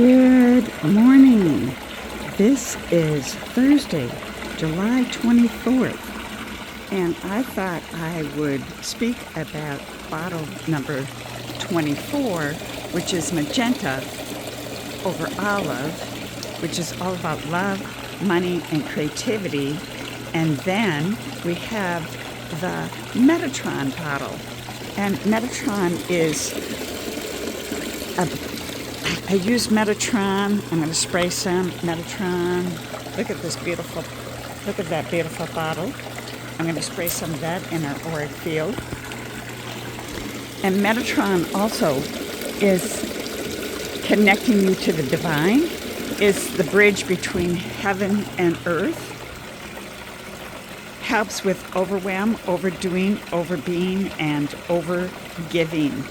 Good morning. This is Thursday, July 24th, and I thought I would speak about bottle number 24, which is magenta over olive, which is all about love, money, and creativity. And then we have the Metatron bottle. And Metatron is I use Metatron. I'm going to spray some Metatron. Look at that beautiful bottle. I'm going to spray some of that in our auric field. And Metatron also is connecting you to the divine, is the bridge between heaven and earth. Helps with overwhelm, overdoing, overbeing, and overgiving.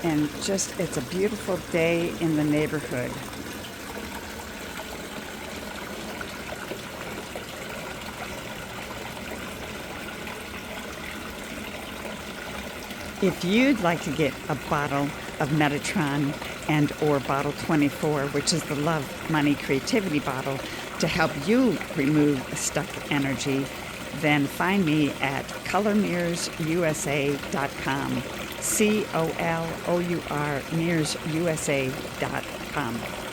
And just, it's a beautiful day in the neighborhood. If you'd like to get a bottle of Metatron and or bottle 24, which is the Love, Money, Creativity bottle, to help you remove stuck energy, then find me at colormirrorsusa.com. COLOUR mirrorsusa.com.